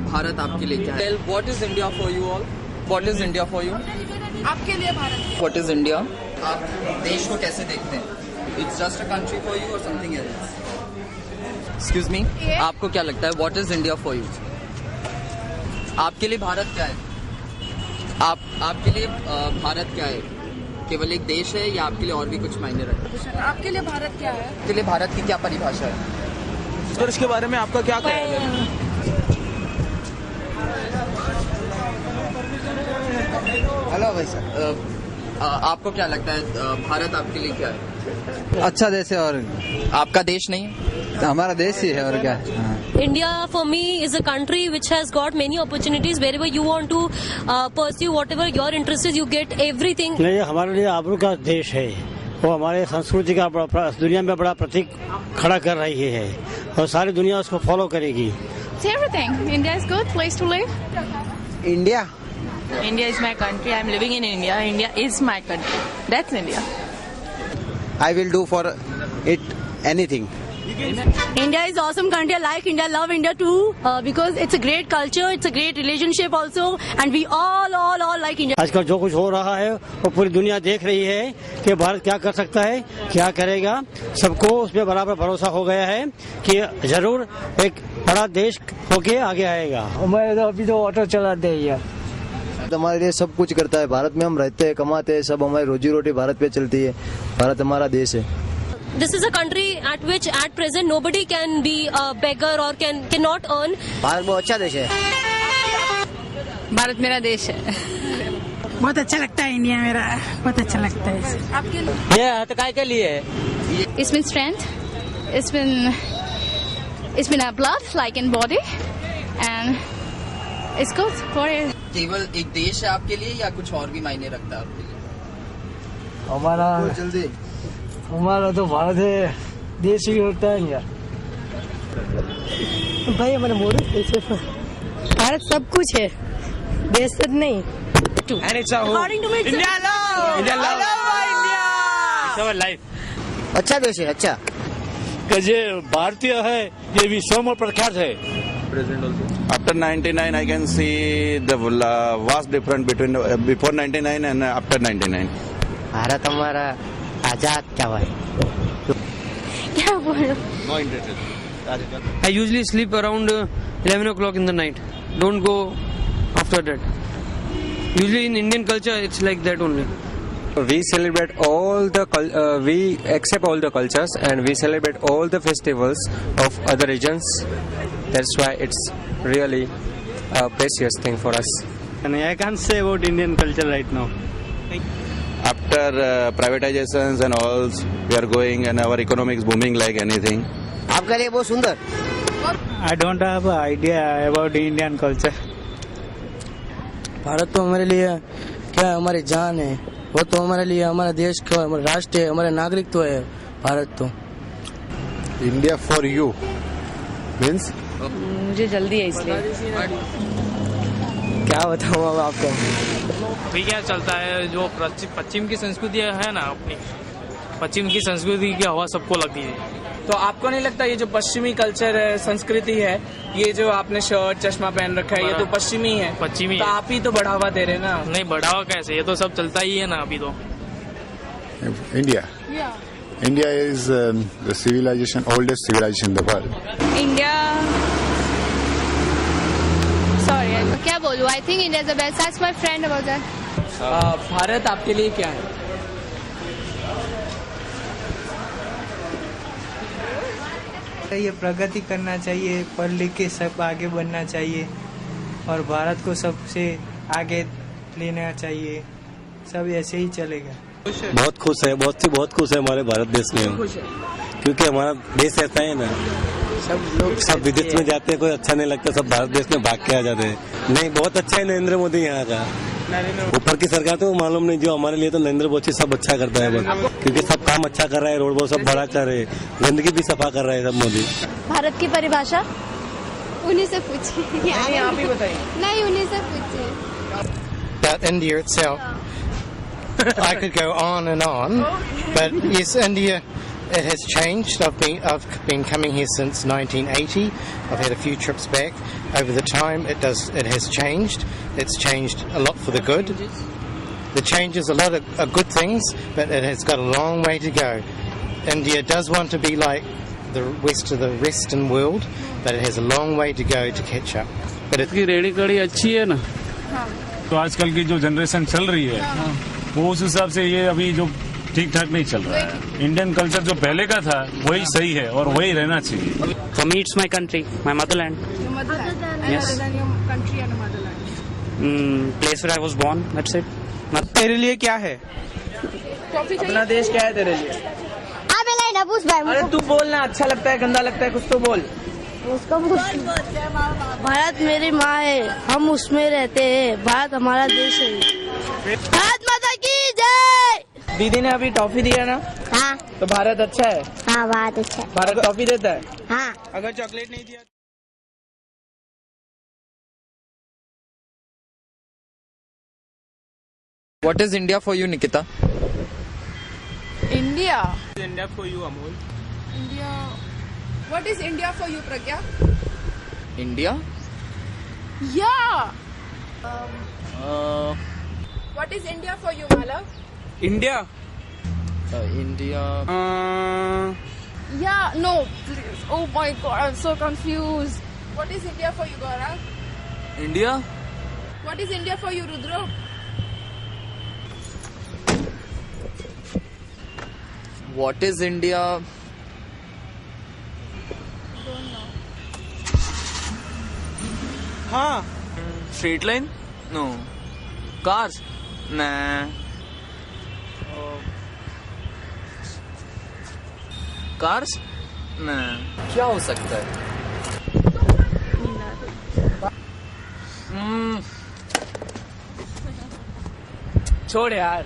भारत आपके लिए क्या है? What is India for you all? What is India for you? आपके लिए भारत क्या है? What is India? आप देश को कैसे देखते हैं? It's just a country for you or something else? Excuse me, आपको क्या लगता है? What is India for you? आपके लिए भारत क्या है? आपके लिए भारत क्या है? केवल एक देश है या आपके लिए और भी कुछ मायने रखता है? आपके लिए भारत क्या है? आपके लिए भारत की क्या परिभाषा है? सर इसके बारे में आपका क्या ख्याल है? हेलो भाई सर, आपको क्या लगता है भारत आपके लिए क्या है? अच्छा देश है और आपका देश नहीं है? हमारा देश ही है और क्या। India for me is a country which has got many opportunities. Wherever you want to pursue whatever your interest is, you get everything. नहीं, हमारे लिए आबरू का देश है। वो हमारे संस्कृति का दुनिया में बड़ा प्रतीक खड़ा कर रही है और सारी दुनिया उसको फॉलो करेगी। It's everything. India is good place to live. India India is my country. I'm living in India. India is my country. That's India. I will do for it anything. India is awesome country. I like India. I love India too because it's a great culture. It's a great relationship also, and we all like India. आजकल जो कुछ हो रहा है वो पूरी दुनिया देख रही है कि भारत क्या कर सकता है, क्या करेगा। सबको उसमें बराबर भरोसा हो गया है कि जरूर एक बड़ा देश होके आगे आएगा। मैं तो अभी तो ऑटो चलाते हैं। हमारे लिए सब कुछ करता है। भारत में हम रहते हैं, कमाते हैं, सब हमारी रोजी रोटी भारत पे चलती है। भारत हमारा देश है। This is a country at which at present nobody can be a beggar or cannot earn. Bharat बहुत अच्छा देश है। भारत मेरा देश है। बहुत अच्छा लगता है इंडिया मेरा, बहुत अच्छा लगता है। आपके लिए? ये हथकई के लिए It's been strength. It's been a blood like in body, and it's good for it. केवल एक देश है आपके लिए या कुछ और भी मायने रखता है आपके लिए? हमारा तो भारत है, देश ही होता है यार। भाई हमारे मोदी कैसे? भारत सब कुछ है, देश से नहीं। And it's a home. India love. India love. India. It's our life. अच्छा देश है, अच्छा। कि ये भारतीय है, ये विश्व में प्रख्यात है। After 99, I can see the vast difference between before 99 and after 99. Bharat हमारा आजाद क्या भाई? क्या बोलो? No interested. I usually sleep around 11 o'clock in the night. Don't go after that. Usually in Indian culture, it's like that only. We celebrate we accept all the cultures and we celebrate all the festivals of other regions. That's why it's really a precious thing for us. And I can't say about Indian culture right now. After privatizations and all, we are going and our economy is booming like anything. आपके लिए बहुत सुंदर। I don't have an idea about Indian culture. Bharat तो हमारे लिए क्या है, हमारी जान है। वो तो हमारे लिए हमारा देश का हमारा राष्ट्र है, हमारा नागरिक तो है भारत तो। India for you means? मुझे जल्दी है इसलिए। क्या बताऊँ अब आपको? अभी क्या चलता है, जो पश्चिम की संस्कृति है ना, अपनी पश्चिम की संस्कृति की हवा सबको लगती है। तो आपको नहीं लगता ये जो पश्चिमी कल्चर है, संस्कृति है, ये जो आपने शर्ट चश्मा पहन रखा है, ये तो पश्चिमी है? पश्चिमी तो आप ही तो बढ़ावा दे रहे हैं ना। नहीं, बढ़ावा कैसे, ये तो सब चलता ही है ना अभी तो। India. India is the civilization, oldest civilization in the world. India. Sorry, क्या बोलूँ? I think India is the best. Ask my friend about that. Bharat आपके लिए क्या है? ये प्रगति करना चाहिए, पढ़ लिख के सब आगे बढ़ना चाहिए और भारत को सबसे आगे लेना चाहिए। सब ऐसे ही चलेगा। बहुत खुश है, बहुत खुश है हमारे भारत देश में, क्योंकि हमारा देश ऐसा है ना, सब विदेश में जाते हैं, कोई अच्छा नहीं लगता, सब भारत देश में भाग के आ जाते हैं। नहीं, बहुत अच्छा है नरेंद्र मोदी यहाँ का। ऊपर की सरकार तो मालूम नहीं, जो हमारे लिए तो नरेंद्र मोदी सब अच्छा करता है, क्योंकि सब काम अच्छा कर रहा है, रोड वो सब बड़ा कर रहे, गंदगी भी सफा कर रहा है सब मोदी। भारत की परिभाषा उन्हीं से पूछिए। आप ही बताइए। नहीं, उन्हीं से पूछिए। That India itself, I could go on and on, but yes, India it has changed. I've been coming here since 1980. I've had a few trips back. Over the time, it has changed. It's changed a lot for the good. The changes, a lot of good things, but it has got a long way to go. India does want to be like the rest of the Western world, but it has a long way to go to catch up. But इसकी ready कड़ी अच्छी है ना, तो आजकल की जो generation चल रही है वो उस हिसाब से ये अभी जो ठीक ठाक नहीं चल रहा है। इंडियन कल्चर जो पहले का था वही सही है और वही रहना चाहिए। For me, it's my country, my motherland. Your motherland? Yes. Other than your country and motherland? Place where I was born, that's it. तेरे लिए क्या है? अपना देश क्या है तेरे लिए? अरे तू बोलना, अच्छा लगता है गंदा लगता है कुछ तो बोल। भारत मेरी माँ है, हम उसमें रहते हैं, भारत हमारा देश है। भारत माता की जय। दीदी ने अभी टॉफी दिया ना? हाँ। तो भारत अच्छा है? हाँ, भारत अच्छा है। भारत टॉफी देता है? हाँ। अगर चॉकलेट नहीं दिया? What is India for you, Nikita? India. India for you, Amol. India. What is India for you, Pragya? India? Yeah. What is India for you, Malav? India. India. Yeah. No. Please. Oh my God, I'm so confused. What is India for you, Gaurav? India? What is India for you, Rudra? What is India? हाँ। Straight line? No. Cars? Nah. Cars? Nah. क्या हो सकता है? छोड़ यार।